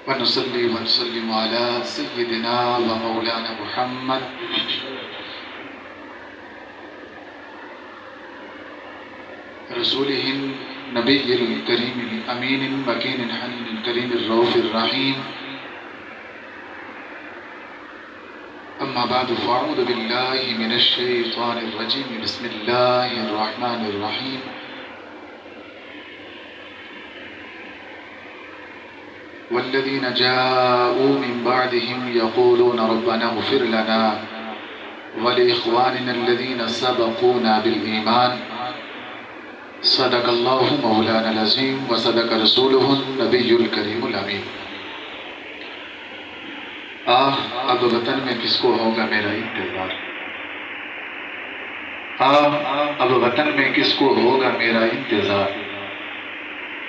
ونصلي ونسلم على سيدنا ومولانا محمد رسوله النبي الكريم الأمين المكين الحنين الكريم الرؤوف الرحيم. أما بعد فأعوذ بالله من الشيطان الرجيم. بسم الله الرحمن الرحيم. والذين جاءوا من بعدهم يقولون ربنا اغفر لنا ولإخواننا الذين سبقونا بالإيمان. صدق الله مولانا العظيم وصدق رسوله النبي الكريم الأمين. اب وطن میں کس کو ہوگا میرا انتظار؟ اب وطن میں کس کو ہوگا میرا انتظار؟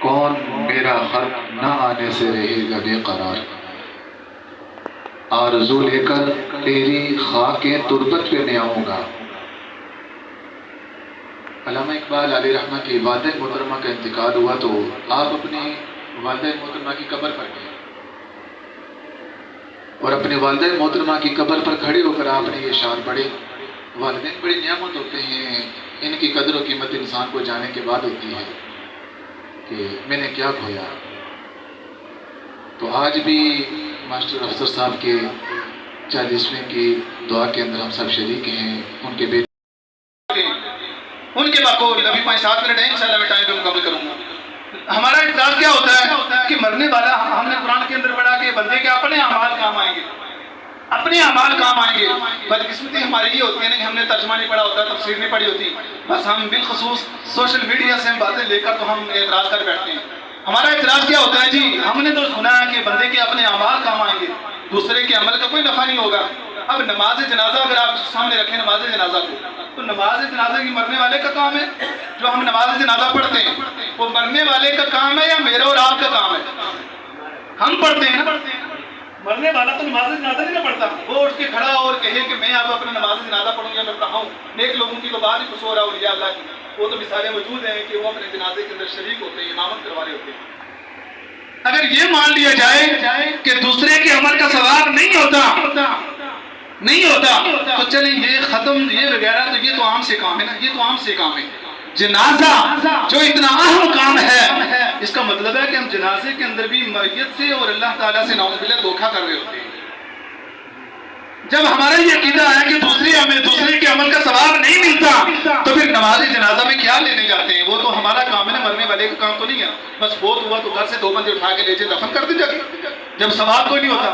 کون میرا خط نہ آنے سے رہے گا بے قرار؟ آرزو لے کر تیری خاک تربت پہ میں آؤں گا. علامہ اقبال علیہ رحمہ کی والدہ محترمہ کا انتقال ہوا تو آپ اپنی والدہ محترمہ کی قبر پر گئے اور اپنے والدہ محترمہ کی قبر پر کھڑے ہو کر آپ نے یہ اشعار پڑھے. والدین بڑی نعمت ہوتے ہیں، ان کی قدر و قیمت انسان کو جانے کے بعد ہوتی ہے کہ میں نے کیا کھویا. تو آج بھی ماسٹر افسر صاحب کے 40ویں کی دعا کے اندر ہم سب شریک ہیں. ان کے بیٹے ان کے باقول ابھی 5-7 منٹ ہیں، انشاءاللہ میں ٹائم پہ مکمل کروں گا. ہمارا اعتراض کیا ہوتا ہے کہ مرنے والا، ہم نے قرآن کے اندر پڑھا کہ بندے کے اپنے اعمال کام آئیں گے، اپنے اعمال کام آئیں گے. بدقسمتی ہماری یہ ہوتی ہے نا کہ ہم نے ترجمہ نہیں پڑھا ہوتا، تفسیر نہیں پڑھی ہوتی، بس ہم بالخصوص سوشل میڈیا سے ہم باتیں لے کر تو ہم اعتراض کر بیٹھتے ہیں. ہمارا اعتراض کیا ہوتا ہے جی، ہم نے تو سنا ہے کہ بندے کے اپنے اعمال کام آئیں گے، دوسرے کے عمل کا کوئی نفع نہیں ہوگا. اب نماز جنازہ اگر آپ سامنے رکھیں نماز جنازہ کو، تو نماز جنازہ کی مرنے والے کا کام ہے. جو ہم نماز جنازہ پڑھتے ہیں وہ مرنے والے کا کام ہے یا میرا اور آپ کا کام ہے؟ ہم پڑھتے ہیں نا. مرنے والا تو نماز جنازہ نہیں پڑھتا، وہ اٹھ کے کھڑا اور کہے کہ میں اب اپنا نماز جنازہ پڑھوں یا میں پڑھاؤں. نیک لوگوں کی تو بات ہی قصور ہے، اولیاء اللہ کی وہ تو مثالیں موجود ہیں کہ وہ اپنے جنازے کے اندر شریک ہوتے ہیں، امامت کروا رہے ہوتے ہیں. اگر یہ مان لیا جائے کہ دوسرے کے عمل کا ثواب نہیں ہوتا تو چلیں یہ ختم، یہ وغیرہ تو یہ تو عام سے کام ہے نا، یہ تو عام سے کام ہے. جنازہ جو اتنا اہم کام ہے، اس کا مطلب ہے کہ ہم جنازے کے اندر بھی میت سے اور اللہ تعالیٰ سے نعوذ باللہ دھوکہ کر رہے ہوتے ہیں. جب ہمارا یہ عقیدہ ہے کہ دوسرے کے عمل کا ثواب نہیں ملتا تو پھر نماز جنازہ میں کیا لینے جاتے ہیں؟ وہ تو ہمارا کام ہے نا، مرنے والے کا کام تو نہیں ہے. بس فوت ہوا تو گھر سے 2 بندے اٹھا کے لے جائے دفن کر دیں جا کے، جب ثواب کوئی نہیں ہوتا.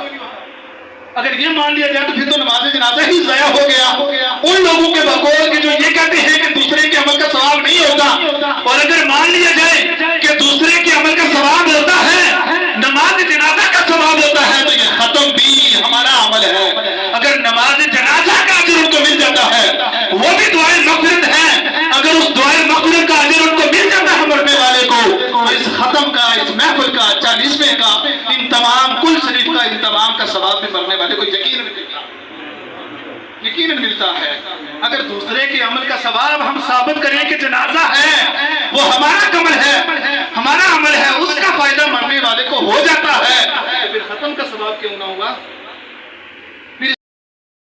اگر یہ مان لیا جائے تو پھر تو نماز جنازہ ہی ضائع ہو گیا. ان لوگوں کے بقول کہ جو یہ کہتے ہیں کہ دوسرے کے عمل کا ثواب نہیں ہوتا، اور اگر مان لیا جائے کہ دوسرے کے عمل کا ثواب ہوتا ہے، نماز جنازہ کا ثواب ہوتا ہے، تو یہ ختم بھی ہمارا عمل ہے. اگر نماز جنازہ کا اجر ان کو مل جاتا ہے، وہ بھی دعائے مغفرت ہے، اگر اس دعائے مغفرت کا اجر ان کو مل جاتا ہے مرنے والے کو، تو اس ختم کا، اس محفل کا، 40ویں کا، ان تمام کل شریف کا، ان تمام کا ثواب بھی مرنے والے کو یقیناً ملتا ہے. اگر دوسرے کے عمل کا ثواب ہم ثابت کریں کہ جنازہ ہے وہ ہمارا عمل ہے، ہمارا عمل ہے، اس کا فائدہ مرنے والے کو ہو جاتا ہے، تو پھر ختم کا ثواب کیوں نہ ہوگا؟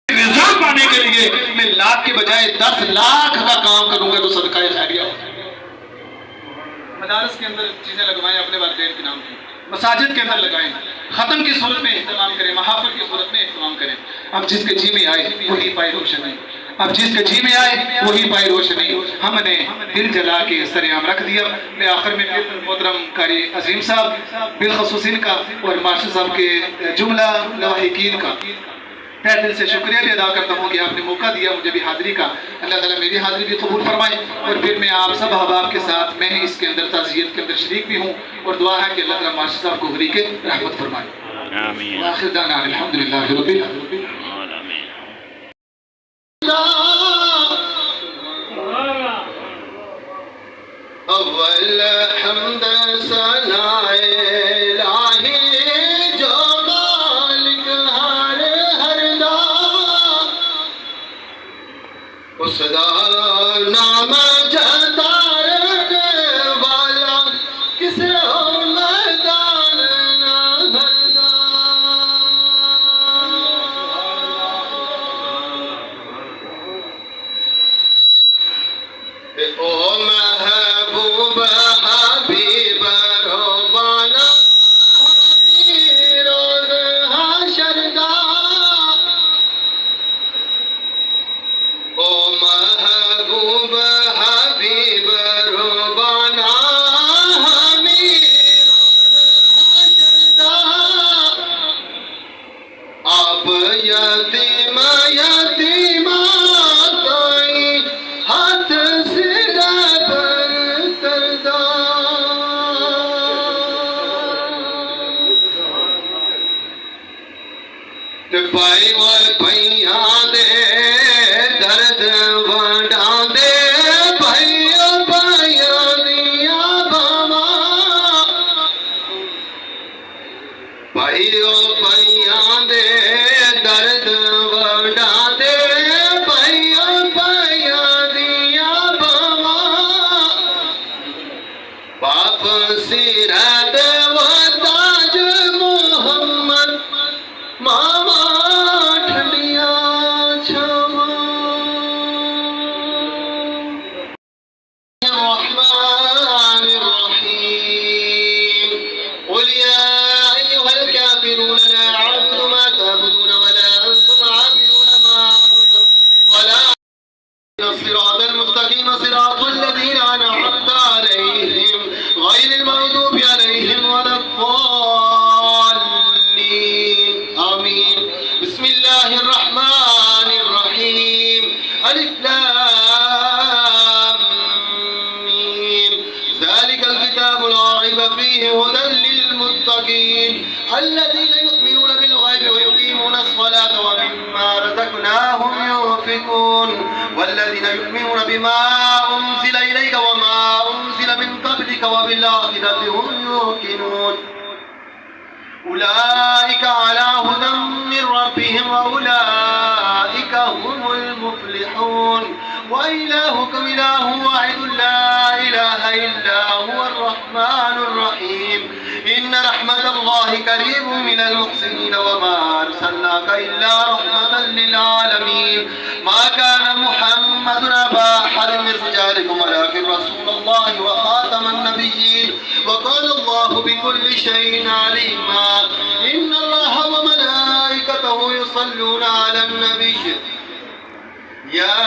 رضا پانے کے لیے میں 1 لاکھ کے بجائے 10 لاکھ کا کام کروں گا تو صدقہ خیریہ ہو. مدارس کے اندر چیزیں لگوائیں اپنے والدین کے نام کی، مساجد کے اندر لگائیں، ختم کی صورت میں اہتمام کریں، محافل کی صورت میں اہتمام کریں. اب جس کے جی میں آئے وہی پائے روشنی، اب جس کے جی میں آئے وہی پائے روشنی. ہم نے دل جلا کے سر عام رکھ دیا. میں آخر میں پھر محترم قاری عظیم صاحب بالخصوص ان کا اور مارشل صاحب کے جملہ لواحقین کا تہ دل سے شکریہ بھی ادا کرتا ہوں کہ آپ نے موقع دیا مجھے بھی حاضری کا. اللہ تعالیٰ میری حاضری بھی قبول فرمائے. اور پھر میں آپ سب احباب کے ساتھ میں اس کے اندر تعزیت کے اندر شریک بھی ہوں، اور دعا ہے کہ اللہ تعالیٰ مارشل صاحب کو غریق رحمت فرمائے. آمین. وآخر دعوانا الحمدللہ رب العالمین. آمین. اول حمد ثناء الہی جو مالک ہر دا، اس دا نام جتارنے والا کسے ہو میدان نہ ہردا. او محبوب حبیب روبانا روز حشر دا، او محبوب حبیب روبانا ہمیں روز حشر دا. آپ یتیم یتیم کوئی ہاتھ سرا پر کردا. پائی و پائیاں دے درد وڈاں دے، پائیوں پائیاں دیاں باواں، پائیوں پائیاں دے درد وڈاں دے، پائیوں پائیاں دیاں باواں. باپ سیرت و تاج محمد، ماما ٹھنڈیاں چھاواں. الرحمن الرحیم. قل یا ایھا الکافرون لا اعبد ما تعبدون ولا انتم عابدون ما اعبد ولا الصراط المستقيم صراط الذين أنعمت عليهم غير المغضوب عليهم ولا الضالين. آمين. بسم الله الرحمن الرحيم. ألف لام ميم. ذلك الكتاب لا ريب فيه هدى للمتقين الذين يؤمنون بالغيب ويقيمون الصلاة ومما رزقناهم ينفقون والذين يؤمنون بما أنزل إليك وما أنزل من قبلك وبالآخرة هم يوقنون. أولئك على هدى من ربهم وأولئك هم المفلحون. وإلهكم إله واحد لا إله إلا هو الرحمن الرحيم. إن رحمة الله قريب من المحسنين وما أرسلناك إلا رحمة للعالمين. ما كان محمد أبا أحد من رجالكم ولكن رسول الله وخاتم النبيين وكان الله بكل شيء عليما. إن الله وملائكته يصلون على النبي يا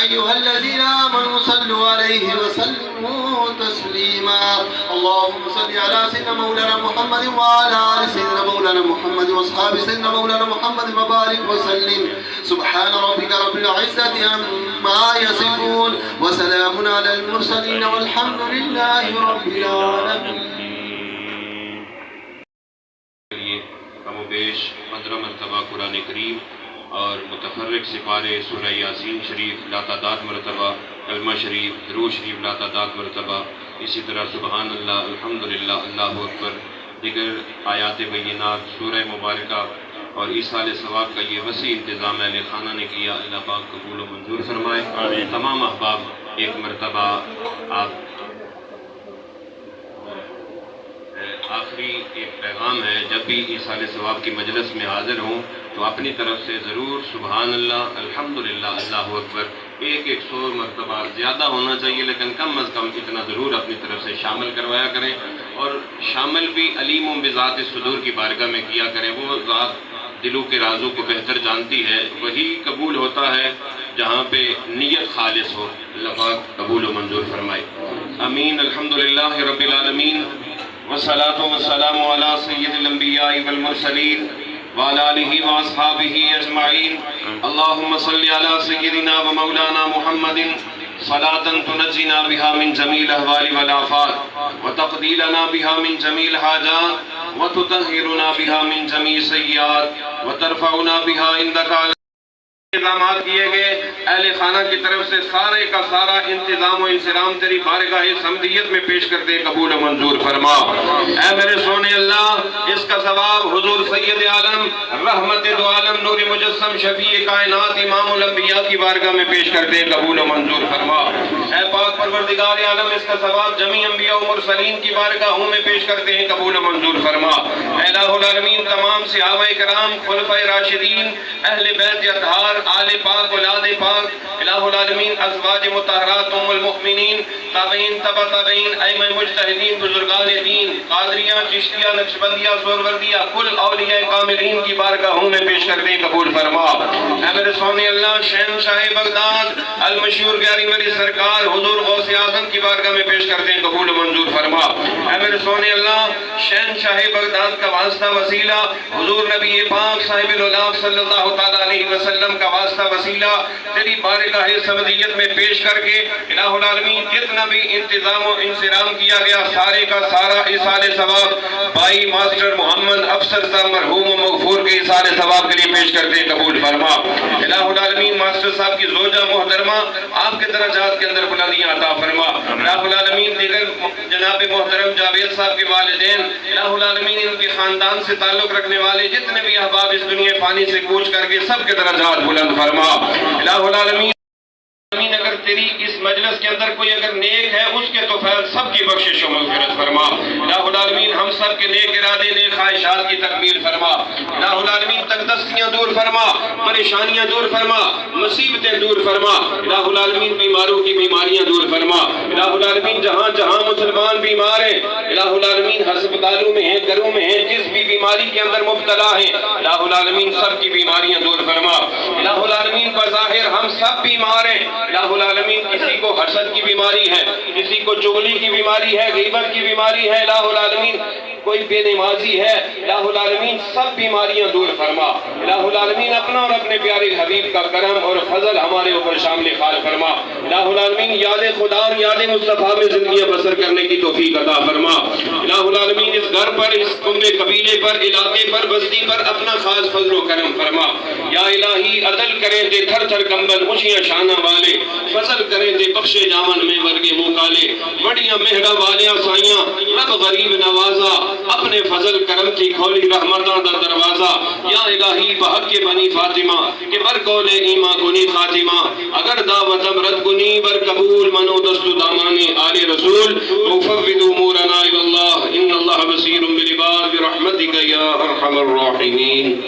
أيها الذين آمنوا صلوا عليه وسلموا تسليما. اللهم صل على سيدنا مولانا محمد وعلى آل سيدنا مولانا محمد وأصحاب سيدنا مولانا محمد وبارك وسلم. سبحان ربك رب العزة عما يصفون وسلام على المرسلين والحمد لله رب العالمين. کم و بیش 15 مرتبہ قرآن کریم اور متفرق سپارے سورہ یاسین شریف لاتعداد مرتبہ، کلمہ شریف، درود شریف لاتعداد مرتبہ، اسی طرح سبحان اللہ، الحمدللہ، اللہ اکبر، دیگر آیات بینات، سورہ مبارکہ اور ایصال ثواب کا یہ وسیع انتظام اہل خانہ نے کیا. اللہ پاک قبول و منظور فرمائے. تمام احباب ایک مرتبہ آپ آخری ایک پیغام ہے، جب بھی ایصال ثواب کی مجلس میں حاضر ہوں تو اپنی طرف سے ضرور سبحان اللہ، الحمدللہ، اللہ اکبر 100 مرتبہ، زیادہ ہونا چاہیے لیکن کم از کم اتنا ضرور اپنی طرف سے شامل کروایا کریں. اور شامل بھی علیم بذات صدور کی بارگاہ میں کیا کریں. وہ ذات دلوں کے رازوں کو بہتر جانتی ہے، وہی قبول ہوتا ہے جہاں پہ نیت خالص ہو. اللہ پاک قبول و منظور فرمائے. آمین. الحمدللہ رب العالمین والصلاة والسلام علی سید الانبیاء والمرسلین وعلی آلہ واصحابہ اجمعین. اللہم صلی علی سیدنا و مولانا محمد صلاة تنجینا بها من جمیع الاحوال والآفات وتقضی لنا بها من جمیع الحاجات وتطہرنا بها من جمیع السیئات وترفعنا بها عندک علی. انتظامات کیے گئے اہل خانہ کی طرف سے سارے کا سارا انتظام و انسلام تیری بارگاہ سمدیت میں پیش کرتے قبول و منظور فرما. اے میرے سونے اللہ، اس کا ثواب حضور سید عالم رحمت دو عالم نور مجسم شفیع کائنات امام الانبیاء کی بارگاہ میں پیش کرتے قبول و منظور فرما. اے پاک پروردگار عالم، اس کا ثواب جمیع انبیاء و مرسلین کی بارگاہوں میں پیش کرتے ہیں قبول و منظور فرما. اے الہ العالمین، تمام صحابہ کرام، خلفائے راشدین، اہل بیت اطہار، آل پاک، اولاد پاک، الہ العالمین، ازواج مطہرات، ام المؤمنین، تابعین، تبع تابعین، ائمہ مجتہدین، بزرگان دین، قادریہ، چشتیہ، نقشبندیہ، سہروردیہ، کل اولیاء کاملین کی بارگاہوں میں پیش کرتے قبول فرما. اے میرے سونے اللہ، شہنشاہ بغداد المشہور پیاری میری سرکار حضور غوث اعظم کی بارگاہ میں پیش کرتے قبول منظور فرما. اے میرے سونے اللہ، شہنشاہ بغداد کا واسطہ وسیلہ حضور نبی پاک صاحب العلا صلی اللہ تعالیٰ علیہ وسلم کا واسطہ وسیلہ تیری بارگاہ سمدیت میں پیش کر کے الہ العالمین جتنا بھی انتظام و انصرام کیا گیا سارے کا سارا اصال ثواب بھائی ماسٹر محمد افسر صاحب مرحوم و مغفور کے اصال ثواب کے لیے پیش کرتے قبول فرما. الہ العالمین ماسٹر صاحب کی زوجہ محترمہ آپ کے درجات کے اندر بلندیاں عطا فرما. الہ العالمین دیگر جناب محترم جاوید صاحب کے والدین، الہ العالمین ان کے خاندان سے تعلق رکھنے والے جتنے بھی احباب اس دنیا فانی سے کوچ کر کے سب کے درجات بلند فرما. الہ العالمین اگر تیری اس مجلس کے اندر کوئی اگر نیک ہے اس کے تو فیض سب کی بخشش و مغفرت فرما. الہ العالمین ہم سب کے نیک ارادے نیک خواہشات کی تکمیل فرما. الہ العالمین تنگدستیاں دور فرما، پریشانیاں دور فرما، مصیبتیں دور فرما. الہ العالمین بیماروں کی بیماریاں دور فرما. الہ العالمین جہاں جہاں مسلمان بیمار ہیں، الہ العالمین ہسپتالوں میں ہیں، گھروں میں ہیں، جس بھی بیماری کے اندر مبتلا ہیں، الہ العالمین سب کی بیماریاں دور فرما. الہ العالمین بظاہر ہم سب بیمار ہیں، الہ العالمین کسی کو حسد کی بیماری ہے، کسی کو چغلی کی بیماری ہے، غیبت کی بیماری ہے، الہ العالمین کوئی بے نمازی ہے، الہ العالمین سب بیماریاں دور فرما. الہ العالمین اپنا اور اپنے پیارے حبیب کا کرم اور فضل ہمارے اوپر شامل خال فرما. الہ العالمین یاد خدا اور یاد مصطفیٰ میں زندگیاں بسر کرنے کی توفیق عطا فرما. الہ العالمین اس گھر پر، اس کنبے قبیلے پر، علاقے پر، بستی پر اپنا خاص فضل و کرم فرما. یا الہی عدل کریں دے تھر تھر کمبل خوشیاں شانہ والے، فضل کریں دے بخشے جامن میں ورگے موکالے، بڑیاں مہرہ والیاں سائیاں رب غریب نوازا، اپنے فضل کرم کی کھولی رحمتاں دا دروازہ. یا الہی بحق کے بنی فاطمہ کہ بر قول ایماں کنی خاتمہ، اگر دعوتم رد کنی بر قبول منو دست دامان آل رسول. مفوض امورنا الاللہ ان اللہ بصیر بالعباد برحمتک یا ارحم الراحمین.